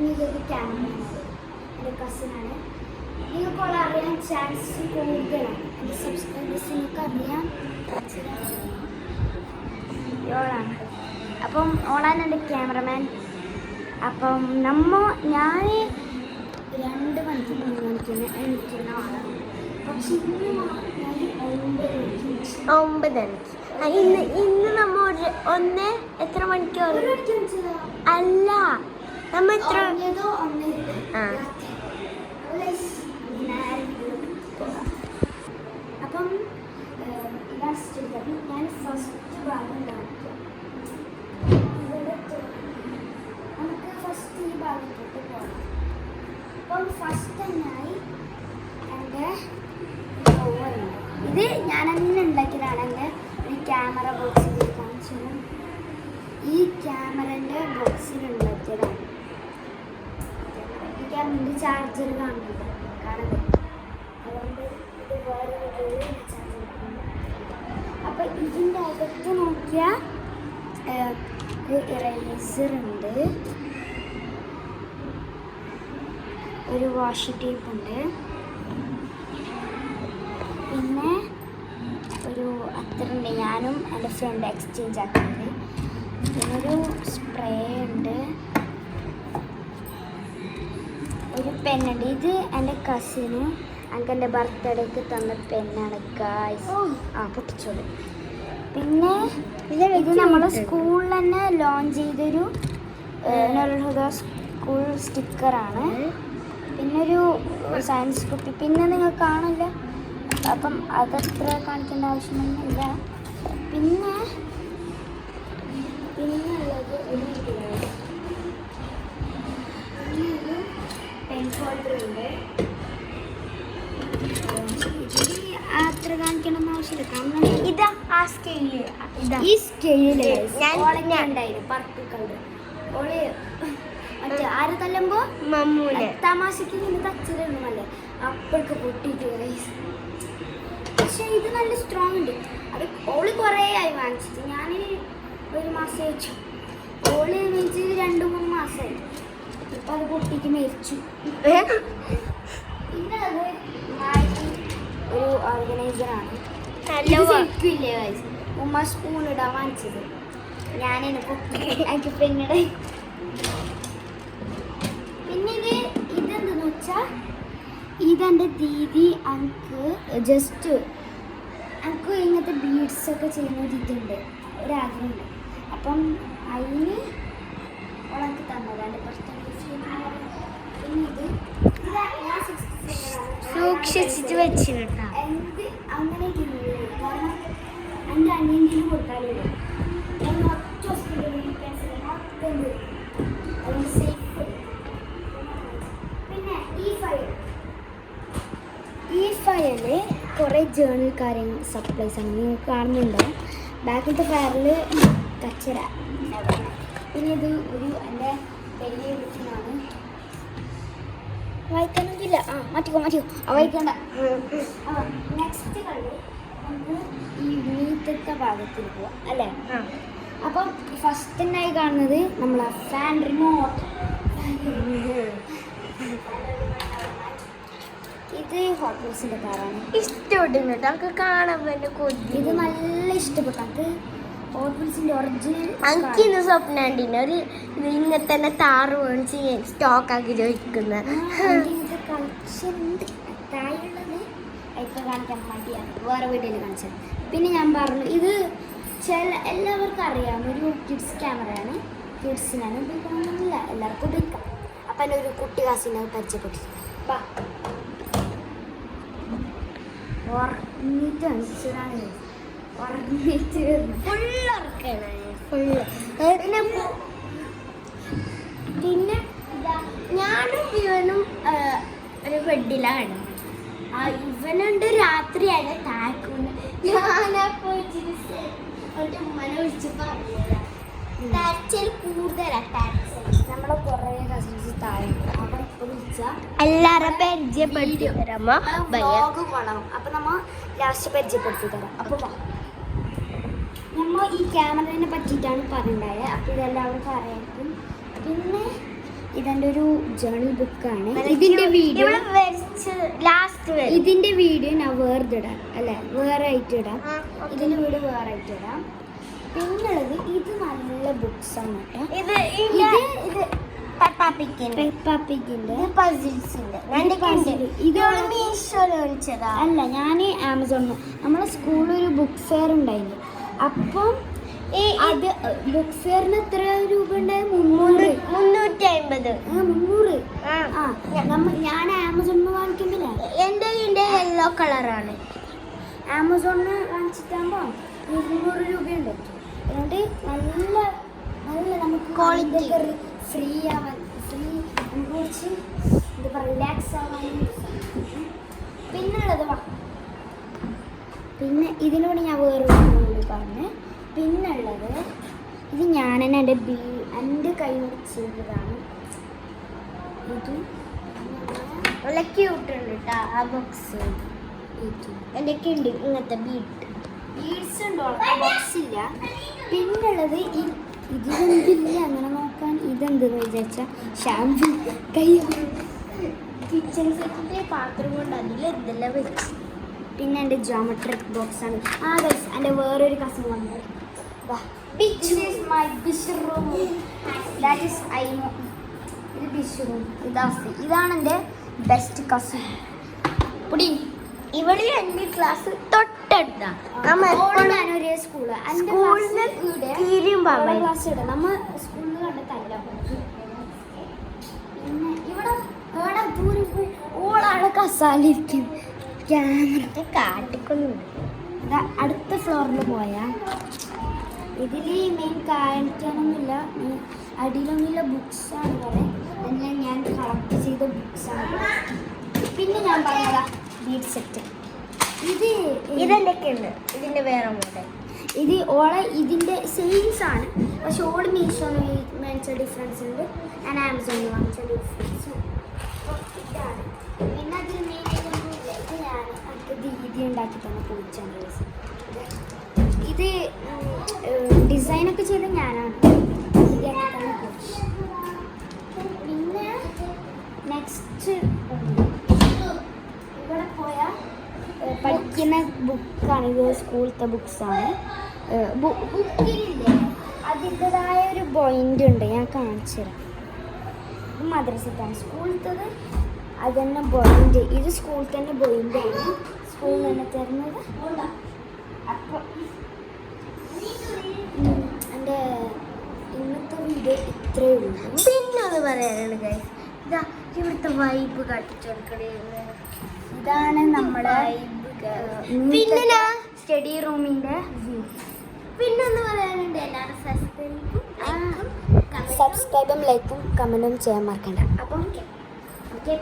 ഇതൊരു ക്യാമറയാണ്, എൻ്റെ കസിനാണ്. നിങ്ങൾക്കുള്ള അറിയാൻ ചാൻസ് കൂടുതലാണ്. എൻ്റെ സബ്സ്ക്രൈബേഴ്സിനൊക്കെ അറിയാൻ ഓളാണ്. അപ്പം ഓളാണ് എൻ്റെ ക്യാമറമാൻ. അപ്പം ഞാൻ 2 മണിക്ക് 3 മണിക്കാണ് എണീക്കുന്ന ആളാണ്. പക്ഷെ ഇന്ന് ഞാൻ 9 മണിക്ക്. ഇന്ന് നമ്മ എത്ര മണിക്കൂർ അല്ല നമ്മ എത്ര അപ്പം ഞാൻ ഫസ്റ്റ് ഭാഗം കാണിക്കാം. നമുക്ക് ഫസ്റ്റ് ഈ ഭാഗത്തോട്ട് പോകാം. അപ്പം ഫസ്റ്റ് തന്നെയായി എൻ്റെ ഓവറുണ്ട്. ഇത് ഞാൻ തന്നെ ഉണ്ടാക്കിയതാണ്. എൻ്റെ ഒരു ക്യാമറ ബോക്സിൽ കാണിച്ചത്. ഈ ക്യാമറൻ്റെ ബോക്സിൽ ഉണ്ടാക്കിയതാണ്. ഈ ക്യാമറൻ്റെ ചാർജർ കാണുന്നത്. അതുകൊണ്ട് ഇത് വേറെ ചാർജർ. അപ്പം ഇതിൻ്റെ അകത്ത് നോക്കിയാൽ ഒരു ഇറേസർ ഉണ്ട്, ഒരു വാഷി ടേപ്പ് ഉണ്ട്, പിന്നെ ഒരു അത്തറുണ്ട്. ഞാനും എൻ്റെ ഫ്രണ്ട് എക്സ്ചേഞ്ച് ആക്കുന്നുണ്ട്. പിന്നൊരു സ്പ്രേ ഉണ്ട്, ഒരു പെന്നുണ്ട്. ഇത് എൻ്റെ കസിന് എനിക്ക് എൻ്റെ ബർത്ത്ഡേക്ക് തന്ന പെന്നാണ് ഗായ്സ്. പൊട്ടിച്ചോളൂ. പിന്നെ ഇത് നമ്മുടെ സ്കൂളിൽ തന്നെ ലോഞ്ച് ചെയ്തൊരു സ്കൂൾ സ്റ്റിക്കറാണ്. പിന്നെ ഒരു സയൻസ് കുപ്പി. പിന്നെ നിങ്ങൾ കാണില്ല, അപ്പം അതത്ര കാണിക്കേണ്ട ആവശ്യമൊന്നുമില്ല. പിന്നെ ഉള്ളത് ഒരു പെൻ ഹോൾഡർ ഉണ്ട്. അത്ര കാണിക്കണമെന്ന് ആവശ്യമില്ല. കാരണം ഇതാ ആ സ്കെയില്. ഈ സ്കെയില് ഉണ്ടായിരുന്നു പർപ്പിൾ കളർ. ഓള് മറ്റേ ആര് തല്ലുമ്പോ മമ്മൂനെ തമാശക്ക് ഇങ്ങനെ തച്ചിരുന്നല്ലേ, അപ്പോഴൊക്കെ പൊട്ടിയിട്ട്. പക്ഷെ ഇത് നല്ല സ്ട്രോങ് ഉണ്ട്. അത് ഓള് കുറേ ആയി വാങ്ങിച്ചിട്ട്. ഞാൻ 1 മാസം വെച്ചു. ഓള് വെച്ച് 2-3 മാസമായി. ഇപ്പം അത് പൊട്ടിക്ക് മരിച്ചു. പിന്നെ അത് ഒരു ഓർഗനൈസറാണ്. ശരിക്കില്ലേ വായിച്ചു ഉമ്മ സ്പൂൺ ഇടാൻ വാങ്ങിച്ചത്. ഞാനെന്നെ പൊട്ടി എനിക്ക് പിന്നീട്. പിന്നെ ഇതെന്തെന്ന് വെച്ചാൽ ഇതെൻ്റെ ദീദി എനിക്ക് ജസ്റ്റ് എനിക്ക് ഇങ്ങനത്തെ ബീഡ്സൊക്കെ ചെയ്യുന്ന ഇതുണ്ട്, ഒരാഗ്രഹമുണ്ട്. അപ്പം അതിന് ഉണക്ക് തന്നതാണ് ബർത്ത്ഡേ ഗിഫ്റ്റ്. പിന്നെ ഞാൻ സൂക്ഷിച്ചിട്ട് വെച്ച് കേട്ടോ. അങ്ങനെ കാരണം എൻ്റെ അനിയൻ്റെ കൊടുത്താലേ ഞാൻ ഒറ്റ സേഫ്. പിന്നെ ഈ ഫയല് കുറേ ജേർണൽ കാര്യങ്ങൾ സപ്ലൈസ് ആണ്. നിങ്ങൾക്ക് കാണുന്നുണ്ടോ ബാക്കിലത്തെ ഫയറിൽ കച്ചറ. പിന്നെ ഇത് ഒരു എൻ്റെ വലിയ വീട്ടിലാണ്. വായിക്കാനൊന്നുമില്ല. മാറ്റിക്കോ വായിക്കണ്ട. നെക്സ്റ്റ് കളി നമുക്ക് ഈ മീറ്റത്തെ ഭാഗത്തിൽ പോവാം അല്ലേ. അപ്പം ഫസ്റ്റ് തന്നെയായി കാണുന്നത് നമ്മളെ ഫാൻ റിമോട്ട്. ഇത് ഹോട്ട് വീൽസിൻ്റെ കാറാണ്. ഇഷ്ടപ്പെട്ടു കേട്ടോ, കാണാൻ വേണ്ടി കൊതി. ഇത് നല്ല ഇഷ്ടപ്പെട്ടു. അത് ഹോട്ട് വീൽസിൻ്റെ ഒറിജിനൽ. എനിക്ക് ഇന്ന് സ്വപ്നം ഉണ്ടിന് ഒരു ഇങ്ങനെ തന്നെ താറ് മേടിച്ച് സ്റ്റോക്ക് ആക്കി ചോദിക്കുന്ന കളക്ഷൻ ഉണ്ട്. താഴെയുള്ളത് ഇപ്പോൾ കാണിക്കാൻ മടിയാണ്, വേറെ വീഡിയോയിൽ കാണിച്ചത്. പിന്നെ ഞാൻ പറഞ്ഞു ഇത് എല്ലാവർക്കും അറിയാം, ഒരു കിഡ്സ് ക്യാമറയാണ്. കിഡ്സിനാണ് ഉപയോഗിക്കണമെന്നില്ല, എല്ലാവർക്കും ഉപയോഗിക്കാം. അപ്പം എൻ്റെ ഒരു കുട്ടി കാസിനെ പരിചയപ്പെട്ടു. ഉറങ്ങിയിട്ട് അണിച്ചതാണ്, ഉറങ്ങിയിട്ട് ഫുള്ള് പിന്നെ ഞാനും ഇവനും ഒരു ബെഡിലാണ്. ഇവനുണ്ട് രാത്രിയാണ് താക്കൂന്ന്. ഞാനപ്പോ ഉമ്മനെ വിളിച്ചപ്പോ നമ്മളെ കുറേ കസിൻസ് താഴെ അവിടെ ഇപ്പോൾ വിളിച്ചാൽ എല്ലാരും പരിചയപ്പെടുത്തി തരാമോ? അപ്പൊ നമ്മ ലാസ്റ്റ് പരിചയപ്പെടുത്തി തരാം. അപ്പൊ നമ്മൾ ഈ ക്യാമറനെ പറ്റിയിട്ടാണ് പറഞ്ഞിട്ടുണ്ടായത്. അപ്പൊ ഇതെല്ലാവർക്കും അറിയാം. പിന്നെ ഇതെൻ്റെ ഒരു ജേണൽ ബുക്കാണ്. ഇതിന്റെ വീഡിയോ ഇതിന്റെ വീഡിയോ ഞാൻ വേർതിടാം അല്ലെ, വേറെ ആയിട്ട് ഇടാം. ഇതിന്റെ വീഡിയോ വേറെ ആയിട്ട് ഇടാം. പിന്നുള്ളത് ഇത് നല്ല ബുക്സ് ആണ് കേട്ടോ. ഇത് അല്ല, ഞാൻ ആമസോണിൽ നമ്മളെ സ്കൂളിൽ ഒരു ബുക്ക് ഫെയർ ഉണ്ടായിരുന്നു. അപ്പം അത് ബുക്ക് ഫെയറിന് എത്ര രൂപ ഉണ്ടായത്? 350. 300. ഞാൻ ആമസോണിൽ വാങ്ങിക്കുന്നില്ല. എൻ്റെ യെല്ലോ കളറാണ്. ആമസോണിൽ വാങ്ങിച്ചിട്ടാകുമ്പോ 200 രൂപയുണ്ട്. അതുകൊണ്ട് നല്ല നല്ല നമുക്ക് ക്വാളിറ്റി ഫ്രീ ആവാൻ, നമുക്ക് കുറച്ച് എന്താ പറയുക, റിലാക്സ് ആവാൻ. പിന്നുള്ളത് പിന്നെ ഇതിനോട് ഞാൻ വേറൊരു കൂടി പറഞ്ഞ്. പിന്നുള്ളത് ഇത് ഞാൻ തന്നെ എൻ്റെ കൈ ചെയ്തതാണ്. ഇതും നല്ല ക്യൂട്ടുണ്ട് കേട്ടോ ആ ബോക്സ്. എൻ്റെ ഒക്കെ ഉണ്ട് ഇങ്ങനത്തെ ബീഡ്സ് ഉണ്ടോ? ബോക്സ് ഇല്ല. പിന്നുള്ളത് ഇതിലെന്തില്ല അങ്ങനെ നോക്കാൻ. ഇതെന്തെന്ന് വിചാരിച്ചാൽ ഷാമ്പു കൈ കിച്ചൺ സെറ്റിൻ്റെ പാത്രം കൊണ്ട് അതിലെന്തെല്ലാം വെച്ച്. പിന്നെ എൻ്റെ ജോമെട്രിക് ബോക്സ് ആണ്. ഗൈസ്, എൻ്റെ വേറൊരു കസിൻ വന്നത്. This is my dish room. That is Aimo. ഇത് ഡിഷ് റൂം. ഇതാണ് എൻ്റെ ബെസ്റ്റ് കസിൻ പുടി. ഇവിടെ എൻ്റെ ക്ലാസ് തൊട്ടടുത്താ. ഒരേ സ്കൂള്. ക്ലാസ് ഇടാം. നമ്മ സ്കൂളിൽ കണ്ടിട്ടല്ല. പിന്നെ ഇവിടെ ദൂരെ പോയി ഓളാണ് കസാലിരിക്കും. ക്യാമറ കാട്ടിക്കൊന്നുണ്ട്. അടുത്ത ഫ്ലോറിൽ പോയാൽ ഇതിൽ മെയിൻ കാണിക്കാനൊന്നുമില്ല, അടിയിലൊന്നുമില്ല. ബുക്സാണ് കുറേ. എല്ലാം ഞാൻ കളക്ട് ചെയ്ത ബുക്സാണ്. പിന്നെ ഞാൻ പറഞ്ഞതാ ബീഡ് സെറ്റ്. ഇതെന്തൊക്കെ ഉണ്ട്? ഇതിൻ്റെ വേറെ മോഡൽ. ഇത് ഓളെ ഇതിൻ്റെ സെയിംസ് ആണ്. പക്ഷെ ഓള് മീഷോന്ന് മേടിച്ച ഡിഫറൻസ് ഉണ്ട്, ഞാൻ ആമസോണിൽ വാങ്ങിച്ച ഡിഫറൻസ് ഇതാണ്. പിന്നെ അതിൽ മെയിനായിട്ടൊന്നുമില്ല. ഇത് ഞാൻ അടുത്ത ദീദി ഉണ്ടാക്കി തന്നെ പൂച്ചാണ്. ഇത് ഡിസൈനൊക്കെ ചെയ്ത് ഞാനാണ്. പിന്നെ നെക്സ്റ്റ് ഇവിടെ പോയാൽ പഠിക്കുന്ന ബുക്കാണ്. ഇത് സ്കൂളത്തെ ബുക്സാണ്. ബുക്കിലില്ലേ അതിൻ്റെതായ ഒരു പോയിന്റ് ഉണ്ട്, ഞാൻ കാണിച്ചു തരാം. ഇത് മദ്രസത്താണ്. സ്കൂളത്തത് അത് തന്നെ പോയിന്റ്. ഇത് സ്കൂളിൽ തന്നെ പോയിൻ്റാണ്, സ്കൂളിൽ തന്നെ തരുന്നത്. അപ്പം എൻ്റെ ഇന്നത്തെ വീഡിയോ ഇത്രയേ ഉള്ളൂ. പിന്നെ ഒന്ന് പറയാനുള്ളത് ഗൈസ്, ഇതാ ഇവിടുത്തെ വൈബ് കാട്ടിച്ചെടുക്കണേ. ഇതാണ് നമ്മുടെ പിന്നെ സ്റ്റഡി റൂമിൻ്റെ വ്യൂ. പിന്നെ ഒന്ന് പറയാനുണ്ട്, എല്ലാവരും സബ്സ്ക്രൈബും ലൈക്കും കമൻറ്റും ചെയ്യാൻ മറക്കണ്ട. അപ്പം ഓക്കെ.